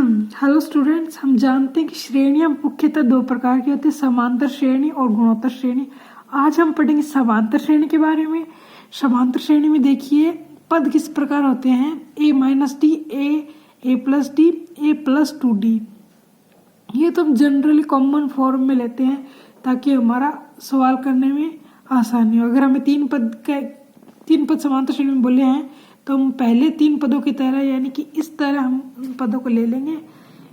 Hello students, हम जानते हैं कि श्रेणियां मुख्यतः दो प्रकार की होती है, समांतर श्रेणी और गुणोत्तर श्रेणी। आज हम पढ़ेंगे समांतर श्रेणी के बारे में। समांतर श्रेणी में देखिए पद किस प्रकार होते हैं, a minus D, A plus D, A plus 2d। ये तो हम जनरली कॉमन फॉर्म में लेते हैं ताकि हमारा सवाल करने में आसानी हो। अगर हमें तीन पद समांतर श्रेणी में बोले हैं तो हम पहले तीन पदों की तरह यानी कि इस तरह हम उन पदों को ले लेंगे।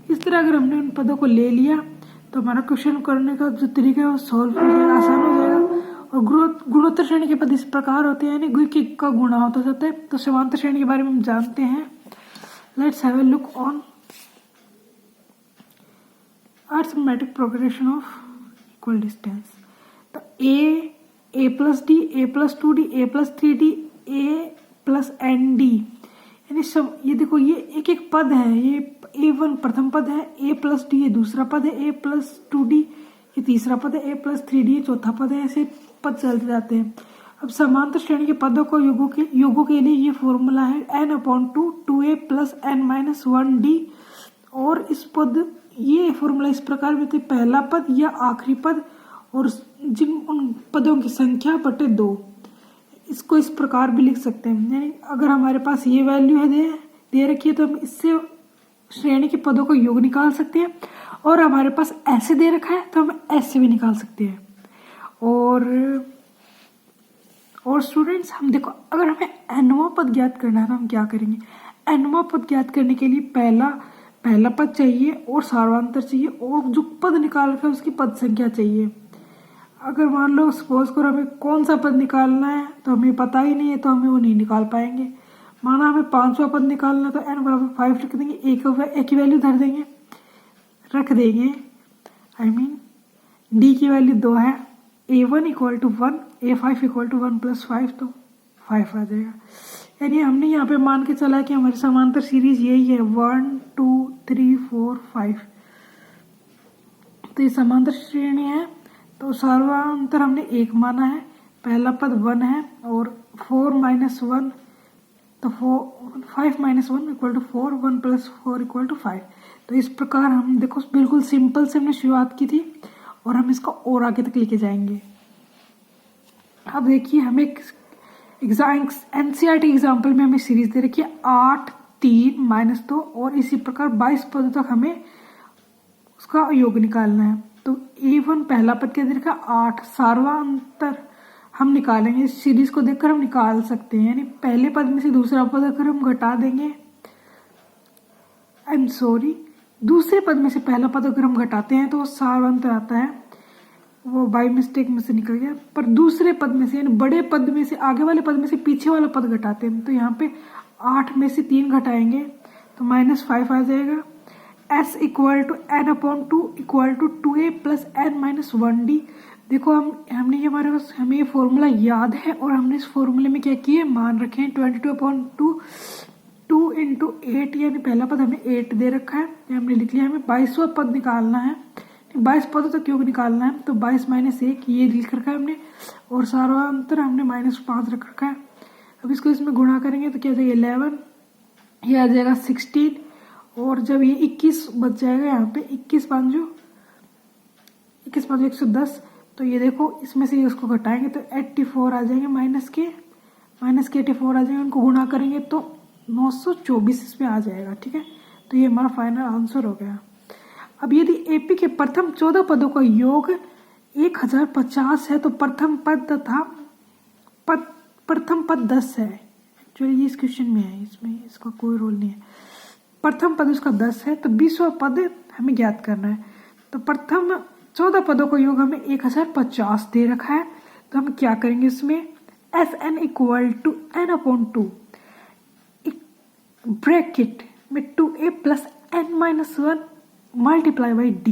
इस तरह अगर हमने उन पदों को ले लिया तो हमारा क्वेश्चन करने का जो तरीका है वो सॉल्व हो जाएगा, आसान हो जाएगा। और गुणोत्तर श्रेणी के पद इस प्रकार होते हैं, यानी गुण का गुणा होता जाता है। तो समांतर श्रेणी के बारे में हम जानते हैं। Let's have a look on arithmetic progression of equal distance. तो ए प्लस डी, ए प्लस 2d, ए प्लस 3d, ए प्लस एन डी, यानी सब ये देखो ये एक एक पद है। ये A1 प्रथम पद है, ए प्लस डी ये दूसरा पद है, ए प्लस 2d ये तीसरा पद है, ए प्लस 3d ये चौथा पद है। ऐसे पद चलते जाते हैं। अब समांतर श्रेणी के पदों को योगों के लिए ये फॉर्मूला है n/2 2a प्लस n-1d। और इस पद ये फॉर्मूला इस प्रकार भी थे, पहला पद या आखिरी पद और जिन उन पदों की संख्या बटे 2। इसको इस प्रकार भी लिख सकते हैं, यानी अगर हमारे पास ये वैल्यू है दे रखी है तो हम इससे श्रेणी के पदों का योग निकाल सकते हैं। और हमारे पास ऐसे दे रखा है तो हम ऐसे भी निकाल सकते हैं। और स्टूडेंट्स हम देखो, अगर हमें nवां पद ज्ञात करना है तो हम क्या करेंगे। nवां पद ज्ञात करने के लिए पहला पद चाहिए और सार्वंतर चाहिए और जो पद निकाल रखा है उसकी पद संख्या चाहिए। अगर मान लो सपोज करो हमें कौन सा पद निकालना है तो हमें पता ही नहीं है तो हमें वो नहीं निकाल पाएंगे। माना हमें 5वां पद निकालना है तो n बराबर 5 रख देंगे, एक की वैल्यू रख देंगे। d की वैल्यू 2 है, a1 equal to 1, a5 equal to 1 plus 5 तो 5 आ जाएगा। यानी हमने यहाँ पे मान के चला कि हमारी समांतर सीरीज यही है 1 2 3 4 5। तो ये समांतर श्रेणी है। तो सर्वांतर हमने 1 माना है, पहला पद 1 है और 4 माइनस 1 तो 5 minus 1 equal to 4, 1 plus 4 equal to 5। तो इस प्रकार हम देखो बिल्कुल सिंपल से हमने शुरुआत की थी और हम इसको और आगे तक लेके जाएंगे। अब देखिए हमें एनसीईआरटी एग्जाम्पल में हमें सीरीज दे रखी है 8 3 माइनस 2 और इसी प्रकार 22 पदों तक हमें उसका योग निकालना है। तो A1 पहला पद क्या दे रखा 8, सार्वंतर हम निकालेंगे। इस सीरीज को देखकर हम निकाल सकते हैं, यानी पहले पद में से दूसरा पद अगर हम घटा देंगे, दूसरे पद में से पहला पद अगर हम घटाते हैं तो वो सार्वंतर आता है। वो बाय मिस्टेक में से निकल गया। पर दूसरे पद में से यानी बड़े पद में से आगे वाले पद में से पीछे वाला पद घटाते हैं तो यहाँ पे 8 में से 3 घटाएंगे तो -5 आ जाएगा। s equal to n/2 equal to 2a plus n-1d। देखो हमने ये हमारे पास हमें ये फॉर्मूला याद है और हमने इस फॉर्मूले में क्या किए, मान रखे हैं 22/2 2 इंटू 8, यानी पहला पद हमें 8 दे रखा है, ये हमने लिख लिया। हमें 22वां पद निकालना है, 22 पदों तक योग निकालना है। तो 22 माइनस 1 ये लिख रखा है हमने और सार्वंतर हमने -5 रख रखा है। अब इसको इसमें गुणा करेंगे तो क्या आ जाएगा 11, ये आ जाएगा 16 और जब ये 21 बच जाएगा यहाँ पे 21 5 110। तो ये देखो इसमें से उसको घटाएंगे तो 84 आ जाएंगे, माइनस के 84 आ जाएंगे। उनको गुणा करेंगे तो 924 इसमें आ जाएगा। ठीक है, तो ये हमारा फाइनल आंसर हो गया। अब यदि एपी के प्रथम 14 पदों का योग 1050 है तो प्रथम पद 10 है। एक्चुअली ये इस क्वेश्चन में है, इसमें इसका कोई रोल नहीं है। प्रथम पद उसका 10 है तो 20वां पद हमें ज्ञात करना है। तो प्रथम 14 पदों का योग हमें 1050 दे रखा है तो हम क्या करेंगे, इसमें Sn equal to n/2 bracket में 2a plus n-1 multiply by d।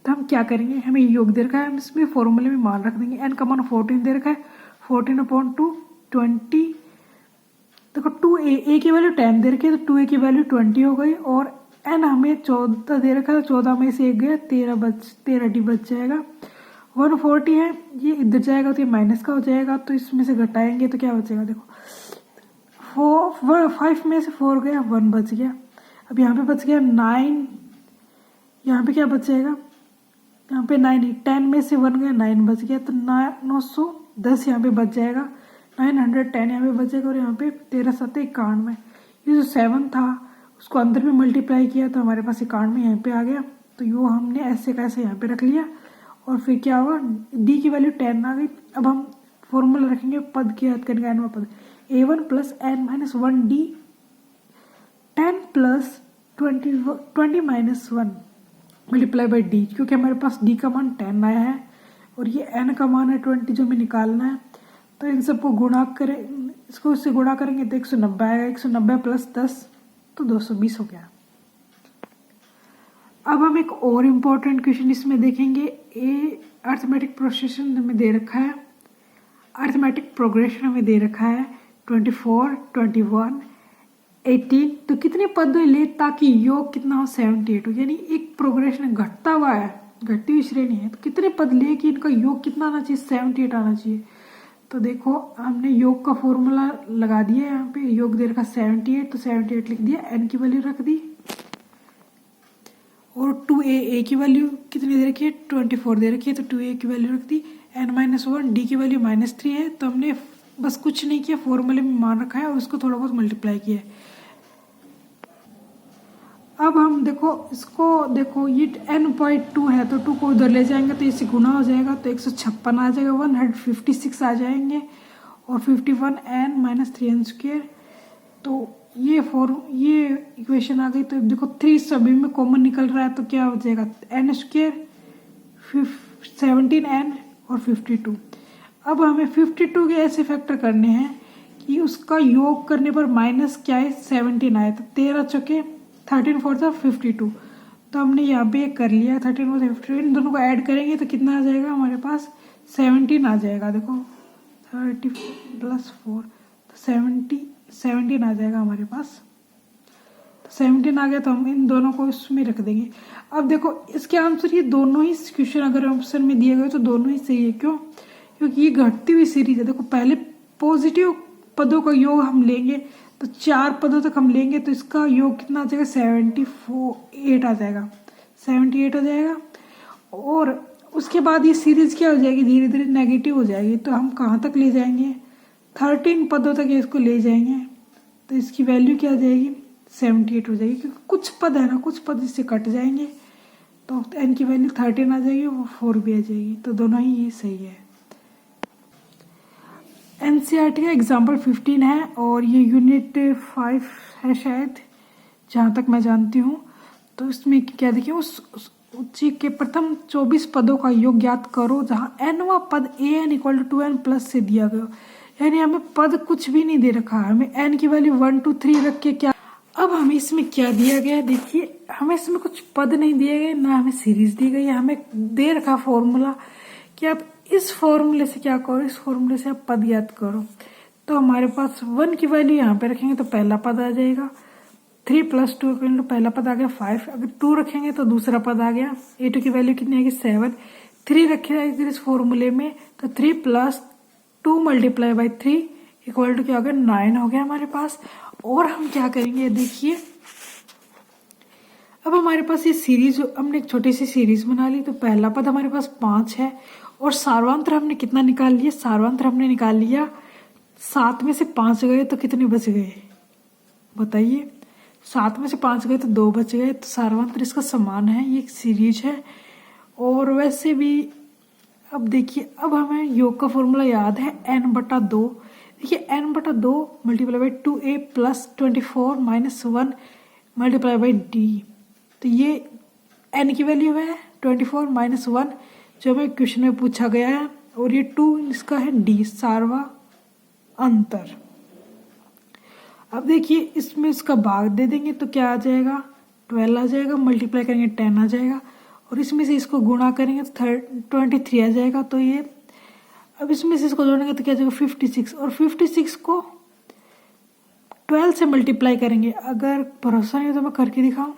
तो हम क्या करेंगे, हमें योग दे रखा है, हम इसमें फॉर्मूले में मान रख देंगे। n का मान 14 दे रखा है, 14/2 20। देखो 2a की वैल्यू 10 दे रखी है तो 2a की वैल्यू 20 हो गई और n हमें 14 दे रखा है, 14 में से 1 गया 13d बच जाएगा। 140 है, ये इधर जाएगा तो ये माइनस का हो जाएगा तो इसमें से घटाएंगे तो क्या बचेगा, देखो 5 में से 4 गया 1 बच गया। अब यहाँ पे बच गया 9, यहाँ पे क्या बचेगा, यहाँ पे 9 है, 10 में से 1 गया, 9 बच गया, तो 910 यहाँ पे बच जाएगा, 910 यहाँ पे बचेगा, और यहाँ पे 13 7 91। ये जो 7 था उसको अंदर में मल्टीप्लाई किया तो हमारे पास 91 यहाँ पे आ गया। तो यो हमने ऐसे कैसे यहाँ पे रख लिया, और फिर क्या हुआ, डी की वैल्यू 10 आ गई। अब हम फॉर्मूला रखेंगे पद की याद करेंगे, एनवा पद a1 plus N minus 1 D 10 प्लस 20 माइनस 1 मल्टीप्लाई बाई डी, क्योंकि हमारे पास डी का मान 10 आया है और ये एन का मान है 20 जो हमें निकालना है। तो इन सबको गुणा करें, इसको इससे गुणा करेंगे तो 190 आएगा, 190 प्लस 10 तो 220 हो गया। अब हम एक और इम्पोर्टेंट क्वेश्चन इसमें देखेंगे। ए अर्थमेटिक प्रोसेशन हमें दे रखा है, अर्थमेटिक प्रोग्रेशन हमें दे रखा है 24, 21, 18। तो कितने पद ले ताकि योग कितना हो 78 हो, यानी एक प्रोग्रेशन घटता हुआ है, घटती हुई श्रेणी है। तो कितने पद ले कि इनका योग कितना आना चाहिए, 78 आना चाहिए। तो देखो हमने योग का फॉर्मूला लगा दिया, यहाँ पे योग दे रखा 78, तो 78 लिख दिया, एन की वैल्यू रख दी, और 2a की वैल्यू कितनी दे रखी है 24 दे रखी है, तो 2a की वैल्यू रख दी, n-1 डी की वैल्यू -3 है। तो हमने बस कुछ नहीं किया, फॉर्मूले में मान रखा है और उसको थोड़ा बहुत मल्टीप्लाई किया है। अब हम देखो इसको, देखो ये n.2 है तो 2 को उधर ले जाएंगे तो इससे गुना हो जाएगा, तो 156 आ जाएगा, 156 आ जाएंगे, और 51 n-3n²। तो ये इक्वेशन आ गई। तो देखो 3 सभी में कॉमन निकल रहा है तो क्या हो जाएगा n², 17n और 52। अब हमें 52 के ऐसे फैक्टर करने हैं कि उसका योग करने पर माइनस क्या है 17 आए, तो 13 चौके 13 4 था 52। तो हमने यहाँ पे कर लिया 13 4 52, इन दोनों को ऐड करेंगे तो कितना आ जाएगा हमारे पास 17 आ जाएगा। देखो 30 + 4 तो 17 आ जाएगा हमारे पास। तो 17 आ गया तो हम इन दोनों को इसमें रख देंगे। अब देखो इसके आंसर ये दोनों ही क्वेश्चन अगर ऑप्शन में दिए गए तो दोनों ही सही है। क्यों? क्योंकि ये घटती हुई सीरीज है। देखो पहले पॉजिटिव पदों का योग हम लेंगे तो 4 पदों तक हम लेंगे तो इसका योग कितना आ जाएगा 78 आ जाएगा, 78 हो जाएगा। और उसके बाद ये सीरीज क्या हो जाएगी, धीरे धीरे नेगेटिव हो जाएगी। तो हम कहाँ तक ले जाएंगे 13 पदों तक इसको ले जाएंगे तो इसकी वैल्यू क्या आ जाएगी 78 हो जाएगी। क्योंकि कुछ पद है ना, कुछ पद इससे कट जाएंगे तो एन की वैल्यू 13 आ जाएगी और 4 भी आ जाएगी। तो दोनों ही ये सही है। एनसीईआरटी का एग्जाम्पल 15 है और ये यूनिट 5 है शायद, जहाँ तक मैं जानती हूँ। तो इसमें क्या देखिए, उस उच्ची के प्रथम 24 पदों का योग ज्ञात करो जहाँ nवा पद an = 2n+ से दिया गया। यानी हमें पद कुछ भी नहीं दे रखा, हमें n की वैल्यू 1 2 3 रख के क्या। अब हमें इसमें क्या दिया गया, देखिए हमें इसमें कुछ पद नहीं दिए गए, ना हमें सीरीज दी गई है। हमें दे रखा फॉर्मूला कि आप इस फॉर्मूले से क्या करो, इस फॉर्मूले से आप पद याद करो। तो हमारे पास 1 की वैल्यू यहाँ पे रखेंगे तो पहला पद आ जाएगा, 3 + 2 तो पहला पद आ गया 5। अगर 2 रखेंगे तो दूसरा पद आ गया। a2 की वैल्यू कितनी आएगी 7। 3 रखेंगे इस फॉर्मूले में तो 3 + 2 × 3 = क्या हो गया 9 हो गया हमारे पास। और हम क्या करेंगे, देखिए अब हमारे पास ये सीरीज, हमने एक छोटी सी सीरीज बना ली। तो पहला पद हमारे पास 5 है और सार्वंत्र हमने कितना निकाल लिया, सार्वंत्र हमने निकाल लिया 7 में से 5 गए तो कितने बच गए बताइए। 7 में से 5 गए तो 2 बच गए। तो सार्वंत्र इसका समान है, ये एक सीरीज है। और वैसे भी अब देखिए, अब हमें योग का फॉर्मूला याद है n/2। देखिए n/2 × 2a + 24 - 1 × d। तो ये n की वैल्यू है 24 - 1 जो हमें क्वेश्चन में पूछा गया है, और ये 2 इसका है d सार्वा अंतर। अब देखिए इसमें इसका भाग दे देंगे तो क्या आ जाएगा 12 आ जाएगा, मल्टीप्लाई करेंगे 10 आ जाएगा, और इसमें से इसको गुणा करेंगे तो 23 आ जाएगा। तो ये अब इसमें से इसको जोड़ेंगे तो क्या आ जाएगा 56, और 56 को 12 से मल्टीप्लाई करेंगे। अगर भरोसा नहीं हो तो मैं करके दिखाऊं।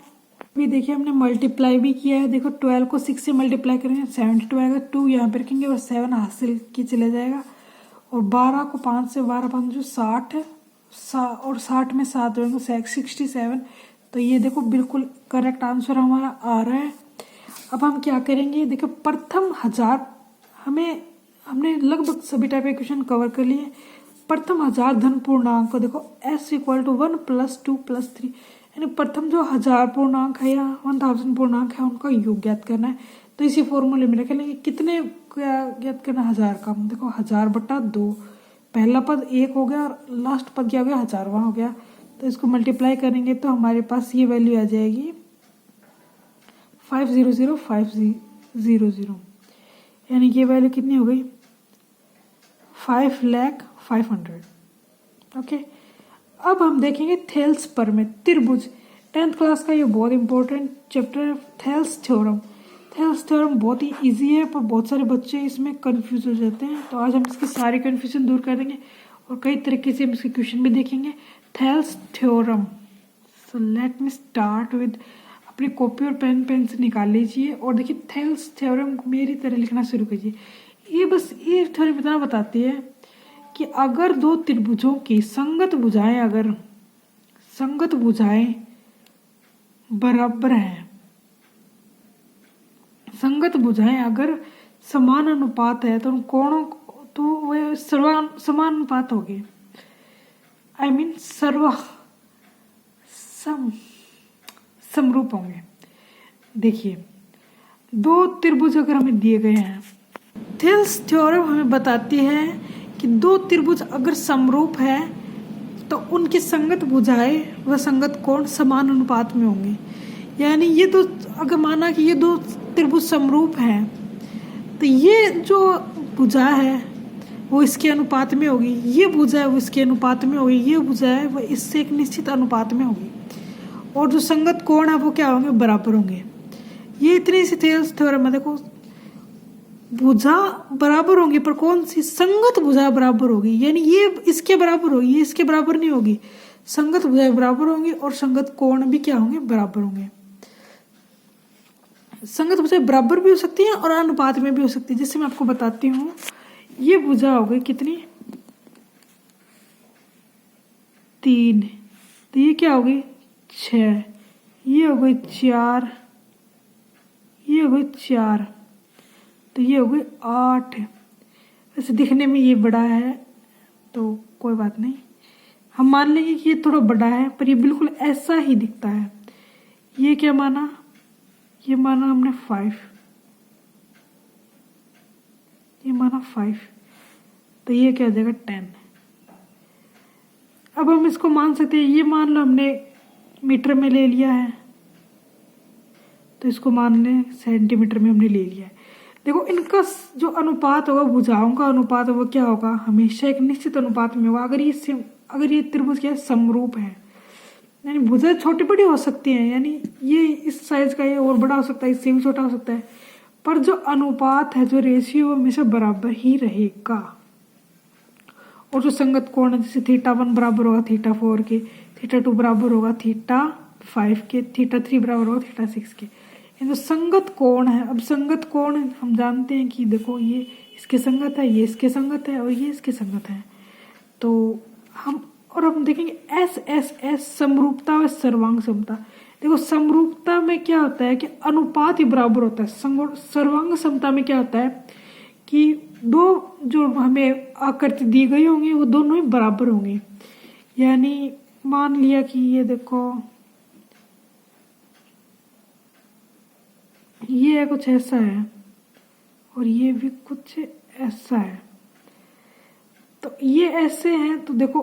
भी देखिए हमने मल्टीप्लाई भी किया है। देखो 12 को 6 से मल्टीप्लाई करेंगे 72 आएगा, 2 यहाँ पे रखेंगे और 7 हासिल की चले जाएगा, और 12 को 5 से 12 5 जो 60 और 60 में 7 जोड़ेंगे 67, तो ये देखो बिल्कुल करेक्ट आंसर हमारा आ रहा है। अब हम क्या करेंगे, देखो प्रथम हजार हमने लगभग सभी टाइप के क्वेश्चन कवर कर लिए। प्रथम हजार धन पूर्णांक को देखो s इक्वल टू 1 + 2 + 3, यानी प्रथम जो 1000 पूर्णांक है या 1000 पूर्णांक है उनका योग ज्ञात करना है। तो इसी फॉर्मूले में रख लेंगे, कितने ज्ञात करना, 1000 का देखो 1000/2, पहला पद 1 हो गया और लास्ट पद क्या हो गया, 1000वां हो गया। तो इसको मल्टीप्लाई करेंगे तो हमारे पास ये वैल्यू आ जाएगी 500,500, यानी ये वैल्यू कितनी हो गई, 5,05,000। ओके, अब हम देखेंगे थेल्स प्रमेय, त्रिभुज। 10th क्लास का ये बहुत इंपॉर्टेंट चैप्टर है, थेल्स थ्योरम। थेल्स थ्योरम बहुत ही इजी है, पर बहुत सारे बच्चे इसमें कंफ्यूज हो जाते हैं। तो आज हम इसकी सारी कंफ्यूजन दूर कर देंगे और कई तरीके से हम इसके क्वेश्चन भी देखेंगे। Thales theorem, so let me start with, अपनी कॉपी और पेन से निकाल लीजिए और देखिए थेल्स थ्योरम मेरी तरह लिखना शुरू कीजिए। ये बस ये थ्योरम इतना बताती है कि अगर दो त्रिभुजों की संगत भुजाएं बराबर हैं, संगत भुजाएं अगर समान अनुपात है तो उन कोणों तो वे समान अनुपात होंगे, आई मीन समरूप होंगे। देखिए दो त्रिभुज अगर हमें दिए गए हैं, थेल्स थ्योरम हमें बताती है कि दो त्रिभुज अगर समरूप है तो उनकी संगत भुजाएं व संगत कोण समान अनुपात में होंगे। यानी ये तो अगर माना कि ये दो त्रिभुज समरूप हैं तो ये जो भुजा है वो इसके अनुपात में होगी, ये भुजा है वो इसके अनुपात में होगी, ये भुजा है वो इससे एक निश्चित अनुपात में होगी, और जो संगत कोण है वो क्या होंगे, बराबर होंगे। ये इतनी सी थेल्स थ्योरम है। देखो भुजा बराबर होंगी पर कौन सी, संगत भुजा बराबर होगी, यानी ये इसके बराबर होगी, ये इसके बराबर नहीं होगी। संगत भुजाएं बराबर होंगी और संगत कोण भी क्या होंगे, बराबर होंगे। संगत भुजाएं बराबर भी हो सकती हैं और अनुपात में भी हो सकती है। जैसे मैं आपको बताती हूँ, ये भुजा हो गई कितनी, 3, तो ये क्या हो गई 6, ये हो गई 4, ये हो गई 4, तो ये हो गई 8। वैसे दिखने में ये बड़ा है तो कोई बात नहीं, हम मान लेंगे कि ये थोड़ा बड़ा है, पर ये बिल्कुल ऐसा ही दिखता है। ये क्या माना, ये माना हमने 5, ये माना 5, तो ये क्या हो जाएगा 10। अब हम इसको मान सकते हैं, ये मान लो हमने मीटर में ले लिया है तो इसको मान लें सेंटीमीटर में हमने ले लिया है। देखो इनका जो अनुपात होगा, भुजाओं का अनुपात वो क्या होगा, हमेशा एक निश्चित अनुपात में होगा। अगर ये त्रिभुज क्या है, समरूप है, यानी भुजा छोटी बड़ी हो सकती हैं, यानी ये इस साइज का ये और बड़ा हो सकता है, इससे भी छोटा हो सकता है, पर जो अनुपात है, जो रेशियो वो हमेशा बराबर ही रहेगा। और जो संगत कोण है, जैसे θ1 बराबर होगा θ4 के, θ2 बराबर होगा θ5 के, θ3 बराबर होगा θ6 के। जो संगत कोण है, अब संगत कोण हम जानते हैं कि देखो ये इसके संगत है, ये इसके संगत है और ये इसके संगत है। तो हम देखेंगे एस समरूपता व सर्वांग समता। देखो समरूपता में क्या होता है कि अनुपात ही बराबर होता है। सर्वांग समता में क्या होता है कि दो जो हमें आकृति दी गई होंगी वो दोनों ही बराबर होंगी। यानी मान लिया कि ये देखो ये कुछ ऐसा है और ये भी कुछ ऐसा है, तो ये ऐसे हैं। तो देखो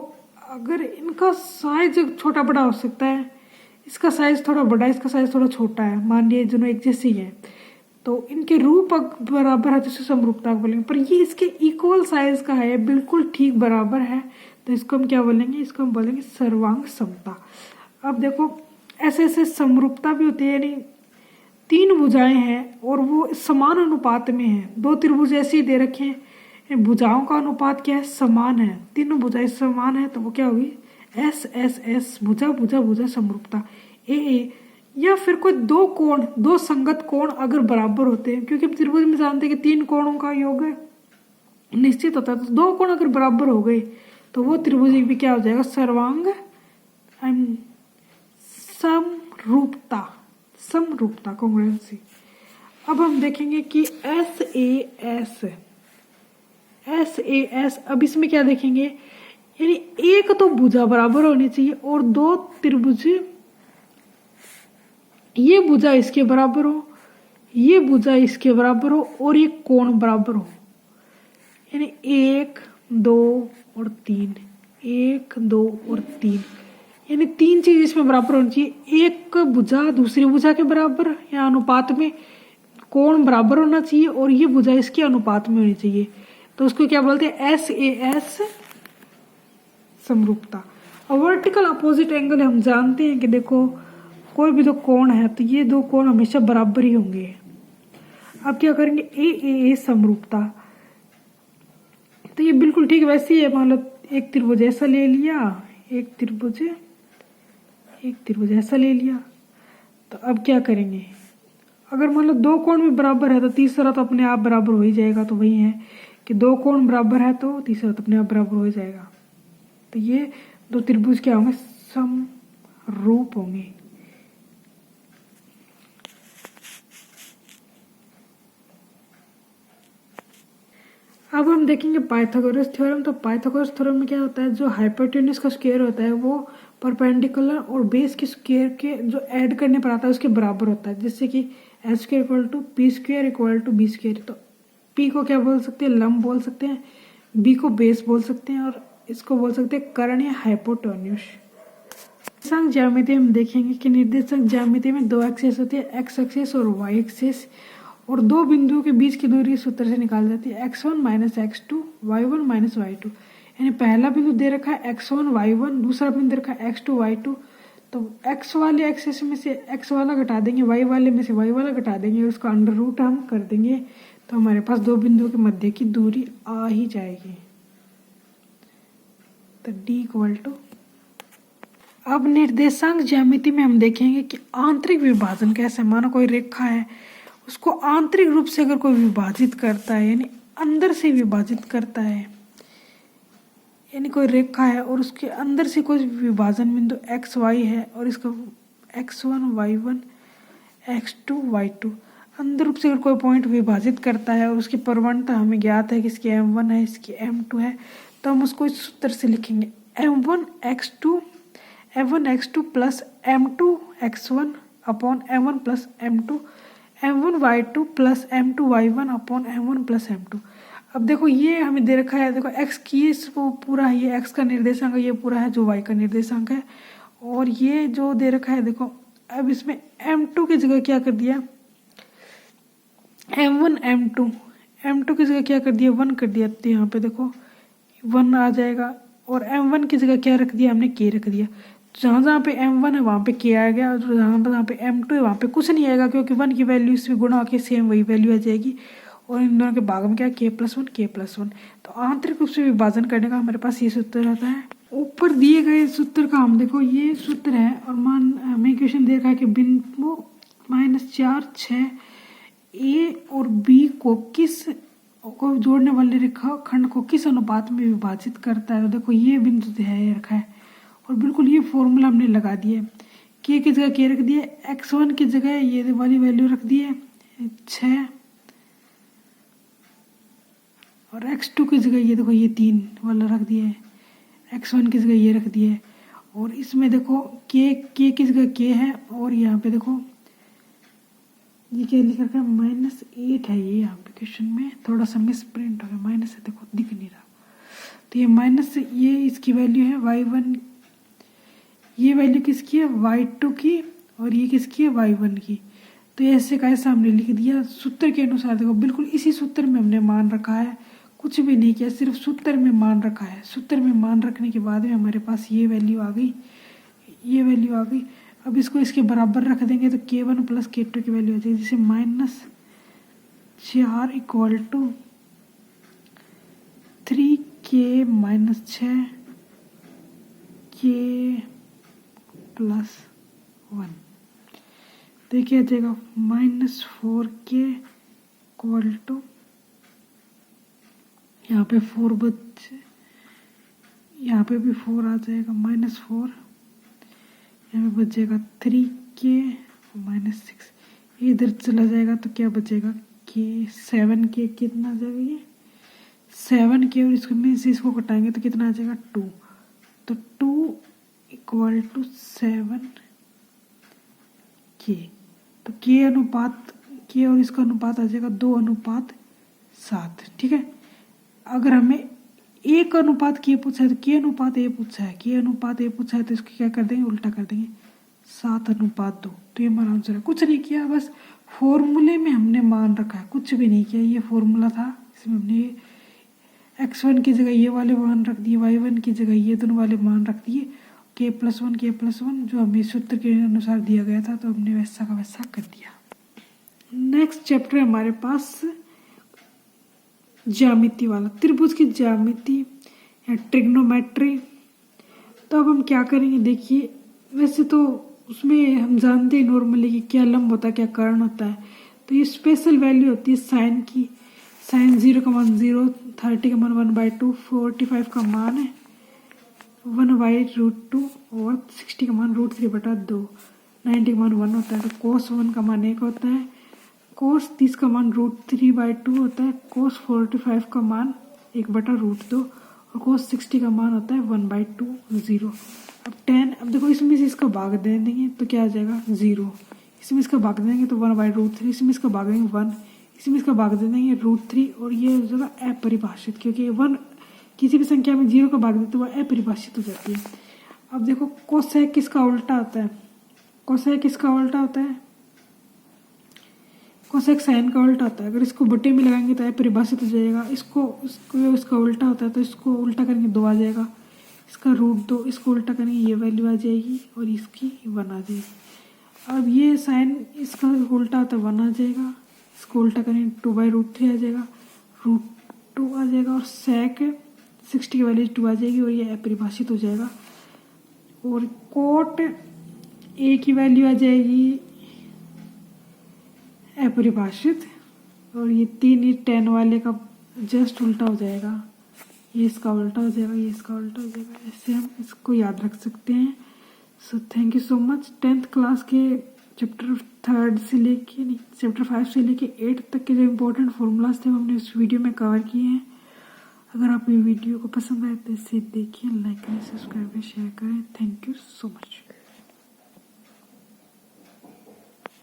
अगर इनका साइज छोटा बड़ा हो सकता है, इसका साइज थोड़ा बड़ा है, इसका साइज थोड़ा छोटा है, मान लिया दोनों एक जैसी है, तो इनके रूप बराबर है, जैसे समरूपता बोलेंगे। पर ये इसके इक्वल साइज का है, बिल्कुल ठीक बराबर है, तो इसको हम क्या बोलेंगे, इसको हम बोलेंगे सर्वांग समता। अब देखो ऐसे ऐसे समरूपता भी होती है, यानी 3 भुजाएं हैं और वो समान अनुपात में हैं। 2 त्रिभुज ऐसे ही दे रखे हैं, भुजाओं का अनुपात क्या है, समान है, तीनों भुजाएं समान है, तो वो क्या होगी एस भुजा भुजा भुजा समरूपता ए। या फिर कोई 2 संगत कोण अगर बराबर होते हैं, क्योंकि हम त्रिभुज में जानते हैं कि 3 कोणों का योग निश्चित होता है, तो 2 कोण अगर बराबर हो गए तो वो त्रिभुज भी क्या हो जाएगा, सर्वांग सम समरूपता, समरूपता कॉन्ग्रुएंसी। अब हम देखेंगे कि SAS, अब इसमें क्या देखेंगे, यानी एक तो भुजा बराबर होनी चाहिए और दो त्रिभुज, ये भुजा इसके बराबर हो, ये भुजा इसके बराबर हो और ये कोण बराबर हो, यानी 1 2 और 3, 1 2 और 3, यानी 3 चीज इसमें बराबर होनी चाहिए। एक भुजा दूसरी भुजा के बराबर या अनुपात में, कोण बराबर होना चाहिए और ये भुजा इसके अनुपात में होनी चाहिए। तो उसको क्या बोलते हैं, SAS समरूपता। और वर्टिकल अपोजिट एंगल हम जानते हैं कि देखो कोई भी दो कोण है तो ये दो कोण हमेशा बराबर ही होंगे। अब क्या करेंगे, AAA समरूपता, तो ये बिल्कुल ठीक वैसे ही है। मान लो एक त्रिभुज ऐसा ले लिया, एक त्रिभुज ऐसा ले लिया, तो अब क्या करेंगे, अगर मान लो दो कोण भी बराबर है तो तीसरा तो अपने आप बराबर हो ही जाएगा। तो वही है कि दो कोण बराबर है तो तीसरा तो अपने आप बराबर हो जाएगा। तो ये दो त्रिभुज क्या होंगे, समरूप होंगे। अब हम देखेंगे पाइथागोरस थ्योरम। तो पाइथागोरस थ्योरम में क्या होता है, जो हाइपोटेन्यूज का स्क्वायर होता है वो परपेंडिकुलर और बेस के स्क्वायर के जो ऐड करने पर आता है उसके बराबर होता है। जैसे कि h square equal to P square equal to B square. तो p को क्या बोल सकते हैं, लंब बोल सकते हैं, b को बेस बोल सकते हैं और इसको बोल सकते हैं कर्ण या हाइपोटेन्यूज। निर्देशांक ज्यामिति हम देखेंगे कि निर्देशांक ज्यामिति में दो एक्सेस होती है, x एक्सेस और y एक्सेस, और दो बिंदुओं के बीच की दूरी सूत्र से निकाल जाती है, x1 minus x2 y1 minus y2। यानी पहला बिंदु दे रखा है x1 y1, दूसरा बिंदु दे रखा है x2 y2। तो x वाले एक्सेस में से x वाला घटा देंगे, y वाले में से y वाला घटा देंगे, उसका अंडर रूट हम कर देंगे, तो हमारे पास दो बिंदुओं के मध्य की दूरी आ ही जाएगी। तो d इक्वल टू, अब निर्देशांक ज्यामिति में हम देखेंगे कि आंतरिक विभाजन कैसे, मानो कोई रेखा है उसको आंतरिक रूप से अगर कोई विभाजित करता है, यानी अंदर से विभाजित करता है, यानी कोई रेखा है और उसके अंदर से कोई विभाजन बिंदु एक्स वाई है और इसका x1 y1 x2 y2 अंदर रूप से अगर कोई पॉइंट विभाजित करता है और उसकी प्रवणता हमें ज्ञात है कि इसकी m1 है, इसकी m2 है, तो हम उसको इस सूत्र से लिखेंगे, m1 x2 plus m2 x1 upon m1 plus m2, m1 y2 plus m2 y1 upon m1 plus m2। अब देखो ये हमें दे रखा है, देखो x की वो पूरा है, ये x का निर्देशांक ये पूरा है जो y का निर्देशांक है, और ये जो दे रखा है देखो, अब इसमें m2 की जगह क्या कर दिया, m1 m2 की जगह क्या कर दिया, 1 कर दिया। तो यहाँ पे देखो 1 आ जाएगा, और m1 की जगह क्या रख दिया हमने, k रख दिया। जहाँ जहाँ पे m1 है वहाँ पे k आ गया, और जहाँ पे m2 है वहाँ पे कुछ नहीं आएगा, क्योंकि 1 की वैल्यू इसमें गुणा होकर सेम वही वैल्यू आ जाएगी, और इन दोनों के भाग में क्या k+1। तो आंतरिक रूप से विभाजन करने का हमारे पास ये सूत्र रहता है। ऊपर दिए गए सूत्र का हम देखो ये सूत्र है, और मान हमें इक्वेशन दे रखा है कि बिंदु -4 6 a और b को जोड़ने वाले रेखा खंड को किस अनुपात में विभाजित करता है। तो देखो ये बिंदु है रखा है, और बिल्कुल ये फॉर्मूला हमने लगा दिया है, k की जगह k रख दिया, x1 की जगह ये वाली वैल्यू रख दी है 6, और x2 की जगह ये देखो ये 3 वाला रख दिया है, x1 की जगह ये रख दिया है, और इसमें देखो k की जगह k है, और यहाँ पे देखो ये क्या लिख रखा है, -8 है ये, यहाँ पे क्वेश्चन में थोड़ा सा मिस प्रिंट हो गया, माइनस है देखो दिख नहीं रहा। तो ये माइनस, ये इसकी वैल्यू है y1, ये वैल्यू किसकी है y2 की, और ये किसकी है y1 की। तो ऐसे का ऐसा हमने लिख दिया सूत्र के अनुसार। देखो बिल्कुल इसी सूत्र में हमने मान रखा है, कुछ भी नहीं किया, सिर्फ सूत्र में मान रखा है। सूत्र में मान रखने के बाद में हमारे पास ये वैल्यू आ गई, ये वैल्यू आ गई। अब इसको इसके बराबर रख देंगे तो k1 प्लस k2 की वैल्यू आ जाएगी, जैसे -4 इक्वल टू 3k - 6 k +1। देखिए आ जाएगा -4k इक्वल टू, यहाँ पे 4 बचे, यहाँ पे भी 4 आ जाएगा, -4, यहाँ पे बच जाएगा 3 के माइनस 6, इधर चला जाएगा तो क्या बचेगा के 7k कितना आ जाएगा ये 7k, और इसको में से इसको कटाएंगे तो कितना आ जाएगा 2, तो 2 इक्वल टू 7k, तो k अनुपात k और इसका अनुपात आ जाएगा 2:7। ठीक है, अगर हमें एक अनुपात k पूछा है तो k अनुपात a पूछा है, k अनुपात a पूछा है तो इसको क्या कर देंगे, उल्टा कर देंगे 7:2। तो ये हमारा आंसर है। कुछ नहीं किया, बस फॉर्मूले में हमने मान रखा है, कुछ भी नहीं किया। ये फॉर्मूला था, इसमें हमने x1 की जगह ये वाले मान रख दिए, y1 की जगह ये दोनों वाले मान रख दिए, k+1 जो हमें सूत्र के अनुसार दिया गया था, तो हमने वैसा का वैसा कर दिया। नेक्स्ट चैप्टर है हमारे पास ज्यामिति वाला, त्रिभुज की ज्यामिति या ट्रिग्नोमेट्री। तो अब हम क्या करेंगे, देखिए वैसे तो उसमें हम जानते हैं नॉर्मली कि क्या लंब होता है क्या कर्ण होता है। तो ये स्पेशल वैल्यू होती है साइन की, साइन 0 का मान 0, 30 का मान 1/2, 45 का मान है 1/√2 और 60 का मान √3/2, 90 का मान 1 होता है। तो cos 1 का मान 1 होता है, cos 30 का मान √3/2 होता है, cos 45 का मान 1/√2 और cos 60 का मान होता है 1/2, 0। अब देखो इसमें से इसका भाग दे देंगे तो क्या आ जाएगा 0, इसमें इसका भाग देंगे तो 1/√3, इसमें इसका भाग देंगे 1, इसमें इसका भाग दे देंगे √3, और ये हो जाएगा अपरिभाषित, क्योंकि 1 किसी भी संख्या में 0 का भाग देते तो वह अपरिभाषित हो जाती है। अब देखो कोसेक किसका उल्टा होता है, कोसेक किसका उल्टा होता है, कोसेक साइन का उल्टा होता है। अगर इसको बटे में लगाएंगे तो अपरिभाषित हो जाएगा, इसका उल्टा होता है तो इसको उल्टा करेंगे 2 आ जाएगा, इसका √2, इसको उल्टा करेंगे ये वैल्यू आ जाएगी और इसकी 1 आ जाएगी। अब ये साइन इसका उल्टा होता है 1 आ जाएगा, इसको उल्टा करेंगे 2/√3 आ जाएगा, √2 आ जाएगा, और सेक 60 की वैल्यू 2 आ जाएगी और ये अपरिभाषित हो जाएगा। और कोट ए की वैल्यू आ जाएगी अपरिभाषित, और ये 3 ये 10 वाले का जस्ट उल्टा हो जाएगा, ये इसका उल्टा हो जाएगा, ये इसका उल्टा हो जाएगा। ऐसे हम इसको याद रख सकते हैं। So thank you so much. 10th class के चैप्टर 3 से लेके चैप्टर 5 से लेके 8 तक के जो इम्पोर्टेंट फॉर्मूलाज थे वो हमने इस वीडियो में कवर किए हैं। अगर आप ये वीडियो को पसंद आए तो इसे देखिए, लाइक करें, सब्सक्राइब करें, शेयर करें। Thank you so much.